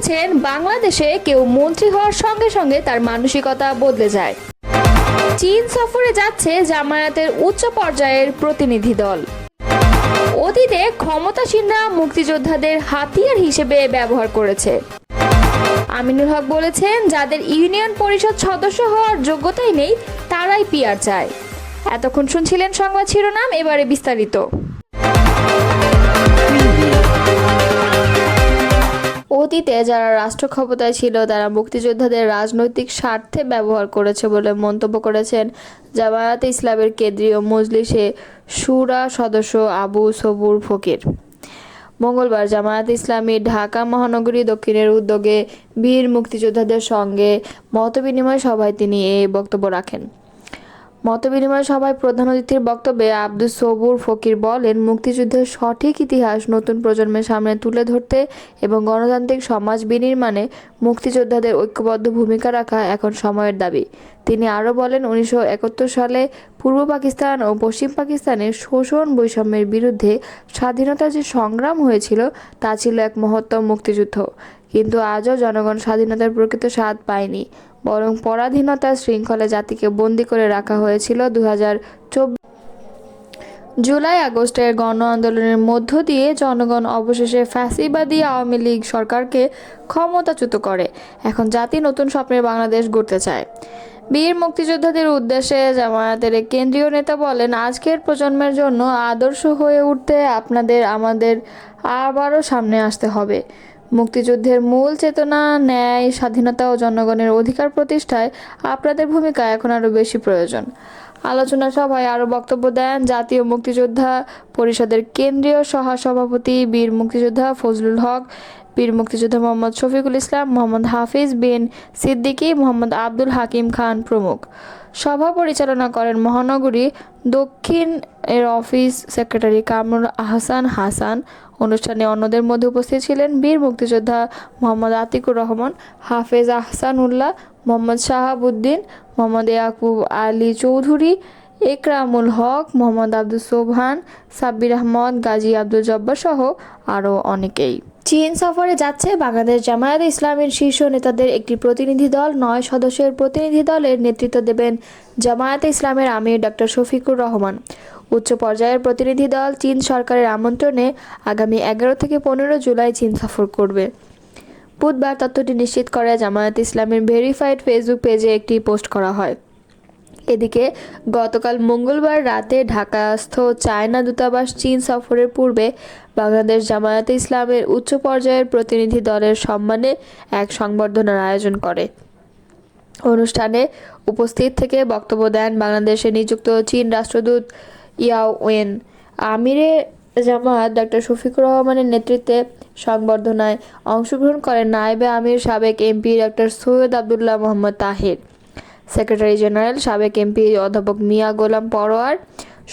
বলেছেন, বাংলাদেশে কেউ মন্ত্রী হওয়ার সঙ্গে সঙ্গে তার মানসিকতা বদলে যায়। চীন সফরে যাচ্ছে জামায়াতের উচ্চ পর্যায়ের প্রতিনিধি দল। অতীতে ক্ষমতাসীনরা মুক্তিযোদ্ধাদের হাতিয়ার হিসেবে ব্যবহার করেছে। আমিনুল হক বলেছেন, যাদের ইউনিয়ন পরিষদ সদস্য হওয়ার যোগ্যতাই নেই তারাই পিআর চায়। এতক্ষণ শুনছিলেন সংবাদ শিরোনাম, এবারে বিস্তারিত। অতীতে যারা রাষ্ট্র ক্ষমতায় ছিল তারা মুক্তিযোদ্ধাদের রাজনৈতিক স্বার্থে ব্যবহার করেছে বলে মন্তব্য করেছেন জামায়াতে ইসলামের কেন্দ্রীয় মজলিসে শুরা সদস্য আবু সবুর ফকির। মঙ্গলবার জামায়াতে ইসলামী ঢাকা মহানগরী দক্ষিণের উদ্যোগে বীর মুক্তিযোদ্ধাদের সঙ্গে মতবিনিময় সভায় তিনি এই বক্তব্য রাখেন। মতবিনিময় সভায় প্রধান অতিথির বক্তব্যে আব্দুস সবুর ফকির বলেন, মুক্তিযুদ্ধের সঠিক ইতিহাস নতুন প্রজন্মের সামনে তুলে ধরতে এবং গণতান্ত্রিক সমাজ বিনির্মাণে মুক্তিযোদ্ধাদের ঐক্যবদ্ধ ভূমিকা রাখা এখন সময়ের দাবি। তিনি আরও বলেন, 1971 সালে পূর্ব পাকিস্তান ও পশ্চিম পাকিস্তানের শোষণ বৈষম্যের বিরুদ্ধে স্বাধীনতার যে সংগ্রাম হয়েছিল তা ছিল এক মহত্তম মুক্তিযুদ্ধ। কিন্তু আজও জনগণ স্বাধীনতার প্রকৃত স্বাদ পায়নি, বরং পরাধীনতার শৃঙ্খলে জাতিকে বন্দী করে রাখা হয়েছিল। 2024 জুলাই আগস্টের গণ আন্দোলনের মধ্য দিয়ে জনগণ অবশেষে ফ্যাসিবাদী আওয়ামী লীগ সরকারকে ক্ষমতাচ্যুত করে। এখন জাতি নতুন স্বপ্নের বাংলাদেশ গড়তে চায়। বীর মুক্তিযোদ্ধাদের উদ্দেশ্যে জামায়াতের কেন্দ্রীয় নেতা বলেন, আজকের প্রজন্মের জন্য আদর্শ হয়ে উঠতে আমাদের আবারও সামনে আসতে হবে। মুক্তিযুদ্ধের মূল চেতনা, ন্যায়, স্বাধীনতা ও জনগণের অধিকার প্রতিষ্ঠায় আপনাদের ভূমিকা এখন আরও বেশি প্রয়োজন। আলোচনা সভায় আরও বক্তব্য দেন জাতীয় মুক্তিযোদ্ধা পরিষদের কেন্দ্রীয় সহসভাপতি বীর মুক্তিযোদ্ধা ফজলুল হক, বীর মুক্তিযোদ্ধা মোহাম্মদ শফিকুল ইসলাম, মোহাম্মদ হাফিজ বিন সিদ্দিকী, মোহাম্মদ আব্দুল হাকিম খান প্রমুখ। সভা পরিচালনা করেন মহানগরী দক্ষিণ এর অফিস সেক্রেটারি কামরুল আহসান হাসান। অনুষ্ঠানে অন্যদের মধ্যে উপস্থিত ছিলেন বীর মুক্তিযোদ্ধা মোহাম্মদ আতিকুর রহমান, হাফেজ আহসানুল্লাহ, মোহাম্মদ শাহাবুদ্দিন, মোহাম্মদ ইয়াকুব আলী চৌধুরী, একরামুল হক, মোহাম্মদ আব্দুল সোবহান, সাব্বির আহমদ, গাজী আব্দুল জব্বার সহ আরও অনেকেই। চীন সফরে যাচ্ছে বাংলাদেশ জামায়াতে ইসলামীর শীর্ষ নেতাদের একটি প্রতিনিধি দল। 9 সদস্যের প্রতিনিধি দলের নেতৃত্ব দেবেন জামায়াতে ইসলামের আমির ডক্টর শফিকুর রহমান। উচ্চ পর্যায়ের প্রতিনিধি দল চীন সরকারের আমন্ত্রণে আগামী 11 থেকে 15 জুলাই চীন সফর করবে। বুধবার তথ্যটি নিশ্চিত করে জামায়াতে ইসলামীর ভেরিফাইড ফেসবুক পেজে একটি পোস্ট করা হয়। এদিকে গতকাল মঙ্গলবার রাতে ঢাকাস্থ চায়না দূতাবাস চীন সফরের পূর্বে বাংলাদেশ জামায়াতে ইসলামের উচ্চ পর্যায়ের প্রতিনিধি দলের সম্মানে এক সংবর্ধনার আয়োজন করে। অনুষ্ঠানে উপস্থিত থেকে বক্তব্য দেন বাংলাদেশে নিযুক্ত চীন রাষ্ট্রদূত ইয়াও ওয়েন। আমিরে জামায়াত ডক্টর শফিকুর রহমানের নেতৃত্বে সংবর্ধনায় অংশগ্রহণ করেন নায়েবে আমির সাবেক MP doctor Syed Abdullah Mohammad Tahir, secretary general সাবেক এমপি অধ্যাপক মিয়া গোলাম পরোয়ার,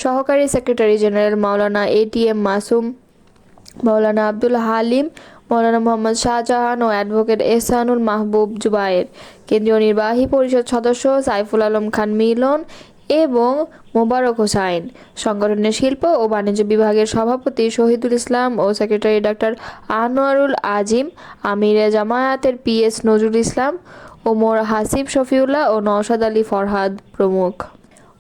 সহকারী সেক্রেটারি জেনারেল মাওলানা এটিএম মাসুম, মাওলানা আব্দুল হালিম, মাওলানা মোহাম্মদ শাহজাহান ও অ্যাডভোকেট এহসানুল মাহবুব জুবায়ের, কেন্দ্রীয় নির্বাহী পরিষদ সদস্য সাইফুল আলম খান মিলন এবং মোবারক হোসাইন, সংগঠনের শিল্প ও বাণিজ্য বিভাগের সভাপতি শহীদুল ইসলাম ও সেক্রেটারি ডক্টর আনোয়ারুল আজিম, আমিরে জামায়াতের পিএস নজরুল ইসলাম, ওমর হাসিব শফিউল্লাহ ও নওশাদ আলী ফরহাদ প্রমুখ।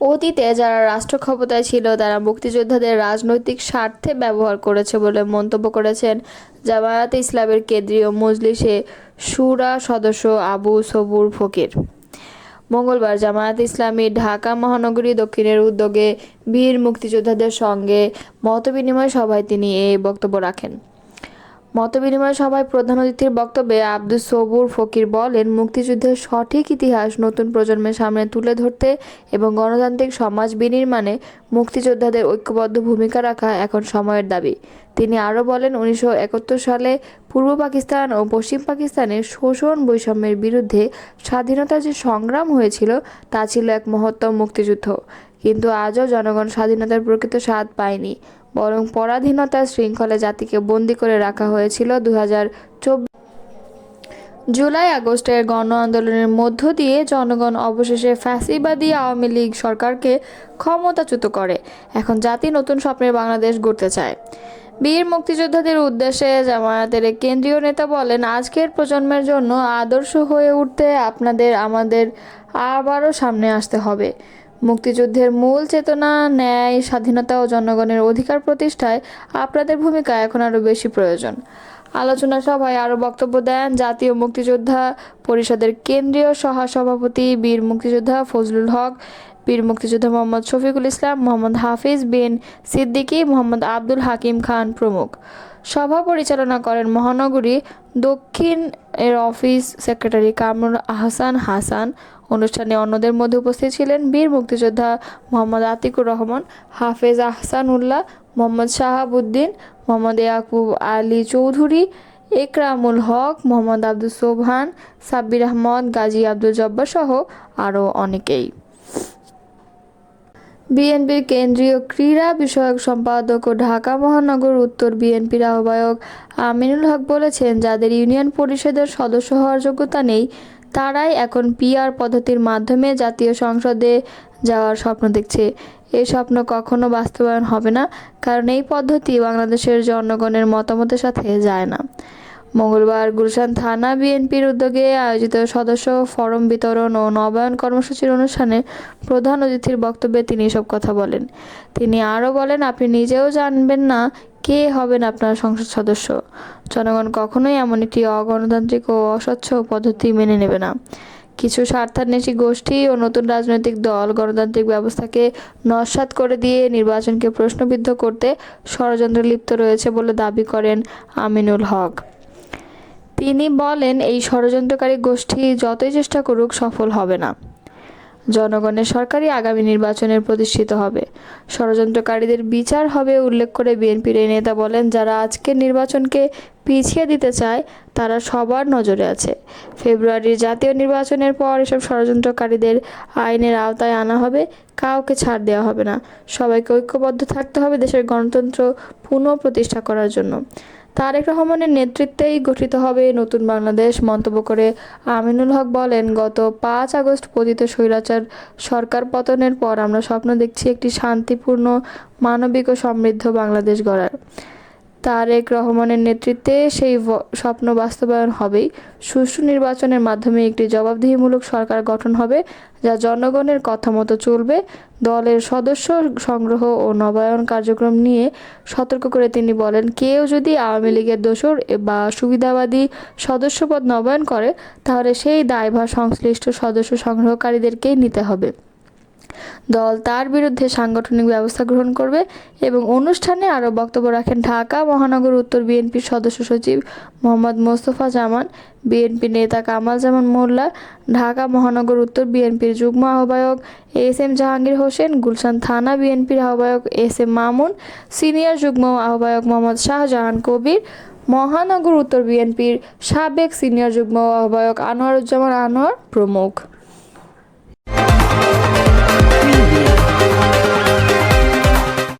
অতীতে যারা রাষ্ট্র ক্ষমতায় ছিল তারা মুক্তিযোদ্ধাদের রাজনৈতিক স্বার্থে ব্যবহার করেছে বলে মন্তব্য করেছেন জামায়াতে ইসলামের কেন্দ্রীয় মজলিসে শুরা সদস্য আবু সবুর ফকির। মঙ্গলবার জামায়াতে ইসলামী ঢাকা মহানগরী দক্ষিণের উদ্যোগে বীর মুক্তিযোদ্ধাদের সঙ্গে মতবিনিময় সভায় তিনি এই বক্তব্য রাখেন। মতবিনিময় সভায় প্রধান অতিথির বক্তব্যে আব্দুস সবুর ফকির বলেন, মুক্তিযুদ্ধের সঠিক ইতিহাস নতুন প্রজন্মের সামনে তুলে ধরতে এবং গণতান্ত্রিক সমাজ বিনির্মাণে মুক্তিযোদ্ধাদের ঐক্যবদ্ধ ভূমিকা রাখা এখন সময়ের দাবি। তিনি আরও বলেন, 1971 সালে পূর্ব পাকিস্তান ও পশ্চিম পাকিস্তানের শোষণ বৈষম্যের বিরুদ্ধে স্বাধীনতার যে সংগ্রাম হয়েছিল তা ছিল এক মহত্তম মুক্তিযুদ্ধ। কিন্তু আজও জনগণ স্বাধীনতার প্রকৃত স্বাদ পায়নি, বরং পরাধীনতার শৃঙ্খলে জাতিকে বন্দী করে রাখা হয়েছিল। 2024 জুলাই আগস্টের গণ আন্দোলনের মধ্য দিয়ে জনগণ অবশেষে ফ্যাসিবাদী আওয়ামী লীগ সরকারকে ক্ষমতাচ্যুত করে। এখন জাতি নতুন স্বপ্নের বাংলাদেশ গড়তে চায়। বীর মুক্তিযোদ্ধাদের উদ্দেশ্যে জামায়াতের এক কেন্দ্রীয় নেতা বলেন, আজকের প্রজন্মের জন্য আদর্শ হয়ে উঠতে আপনাদের আমাদের আবারও সামনে আসতে হবে। মুক্তিযুদ্ধের মূল চেতনা, ন্যায়, স্বাধীনতা ও জনগণের অধিকার প্রতিষ্ঠায় আপনাদের ভূমিকা এখন আরও বেশি প্রয়োজন। আলোচনা সভায় আরও বক্তব্য দেন জাতীয় মুক্তিযোদ্ধা পরিষদের কেন্দ্রীয় সহসভাপতি বীর মুক্তিযোদ্ধা ফজলুল হক, বীর মুক্তিযোদ্ধা মোহাম্মদ শফিকুল ইসলাম, মোহাম্মদ হাফিজ বিন সিদ্দিকী, মোহাম্মদ আব্দুল হাকিম খান প্রমুখ। সভা পরিচালনা করেন মহানগরী দক্ষিণ এর অফিস সেক্রেটারি কামরুল আহসান হাসান। অনুষ্ঠানে অন্যদের মধ্যে উপস্থিত ছিলেন বীর মুক্তিযোদ্ধা মোহাম্মদ আতিকুর রহমান, হাফেজ আহসান উল্লাহ, মোহাম্মদ শাহাবুদ্দিন, মোহাম্মদ ইয়াকুব আলী চৌধুরী, একরামুল হক, মোহাম্মদ আব্দুল সোবহান, সাব্বির আহমদ, গাজী আব্দুল জব্বার সহ আরও অনেকেই। বিএনপির কেন্দ্রীয় ক্রীড়া বিষয়ক সম্পাদক ও ঢাকা মহানগর উত্তর বিএনপির আহ্বায়ক আমিনুল হক বলেছেন, যাদের ইউনিয়ন পরিষদের সদস্য হওয়ার যোগ্যতা নেই তারাই এখন পিআর পদ্ধতির মাধ্যমে জাতীয় সংসদে যাওয়ার স্বপ্ন দেখছে। এই স্বপ্ন কখনো বাস্তবায়ন হবে না, কারণ এই পদ্ধতি বাংলাদেশের জনগণের মতামতের সাথে যায় না। মঙ্গলবার গুলশান থানা বিএনপির উদ্যোগে আয়োজিত সদস্য ফরম বিতরণ ও নবায়ন কর্মসূচির অনুষ্ঠানে প্রধান অতিথির বক্তব্যে তিনি এসব কথা বলেন। তিনি আরও বলেন, আপনি নিজেও জানবেন না কে হবেন আপনার সংসদ সদস্য। জনগণ কখনোই এমন একটি অগণতান্ত্রিক ও অস্বচ্ছ পদ্ধতি মেনে নেবে না। কিছু স্বার্থান্বেষী গোষ্ঠী ও নতুন রাজনৈতিক দল গণতান্ত্রিক ব্যবস্থাকে নস্যাৎ করে দিয়ে নির্বাচনকে প্রশ্নবিদ্ধ করতে ষড়যন্ত্রে লিপ্ত রয়েছে বলে দাবি করেন আমিনুল হক। তিনি বলেন, এই ষড়যন্ত্রকারী গোষ্ঠী যতই চেষ্টা করুক সফল হবে না। জনগণের সরকারই আগামী নির্বাচনের প্রতিষ্ঠিত হবে, ষড়যন্ত্রকারীদের বিচার হবে। উল্লেখ করে বিএনপির এই নেতা বলেন, যারা আজকের নির্বাচনকে পিছিয়ে দিতে চায় তারা সবার নজরে আছে। ফেব্রুয়ারির জাতীয় নির্বাচনের পর এসব ষড়যন্ত্রকারীদের আইনের আওতায় আনা হবে, কাউকে ছাড় দেওয়া হবে না। সবাইকে ঐক্যবদ্ধ থাকতে হবে দেশের গণতন্ত্র পুনঃপ্রতিষ্ঠা করার জন্য। তারেক রহমানের নেতৃত্বেই গঠিত হবে নতুন বাংলাদেশ। মন্তব্য করে আমিনুল হক বলেন, গত 5 আগস্ট পতিত স্বৈরাচার সরকার পতনের পর আমরা স্বপ্ন দেখছি একটি শান্তিপূর্ণ, মানবিক ও সমৃদ্ধ বাংলাদেশ গড়ার। তারেক রহমানের নেতৃত্বে সেই স্বপ্ন বাস্তবায়ন হবেই। সুষ্ঠু নির্বাচনের মাধ্যমে একটি জবাবদিহিমূলক সরকার গঠন হবে, যা জনগণের কথা মতো চলবে। দলের সদস্য সংগ্রহ ও নবায়ন কার্যক্রম নিয়ে সতর্ক করে তিনি বলেন, কেউ যদি আওয়ামী লীগের দোসর বা সুবিধাবাদী সদস্যপদ নবায়ন করে তাহলে সেই দায়ভার সংশ্লিষ্ট সদস্য সংগ্রহকারীদেরকেই নিতে হবে। দল তার বিরুদ্ধে সাংগঠনিক ব্যবস্থা গ্রহণ করবে। এবং অনুষ্ঠানে আরও বক্তব্য রাখেন ঢাকা মহানগর উত্তর বিএনপির সদস্য সচিব মোহাম্মদ মোস্তফা জামান, বিএনপি নেতা কামাল জামান মোল্লা, ঢাকা মহানগর উত্তর বিএনপির যুগ্ম আহ্বায়ক এস.এম. জাহাঙ্গীর হোসেন, গুলশান থানা বিএনপির আহ্বায়ক এস.এম. মামুন, সিনিয়র যুগ্ম আহ্বায়ক মোহাম্মদ শাহজাহান কবির, মহানগর উত্তর বিএনপির সাবেক সিনিয়র যুগ্ম আহ্বায়ক আনোয়ারুজ্জামান আনোয়ার প্রমুখ।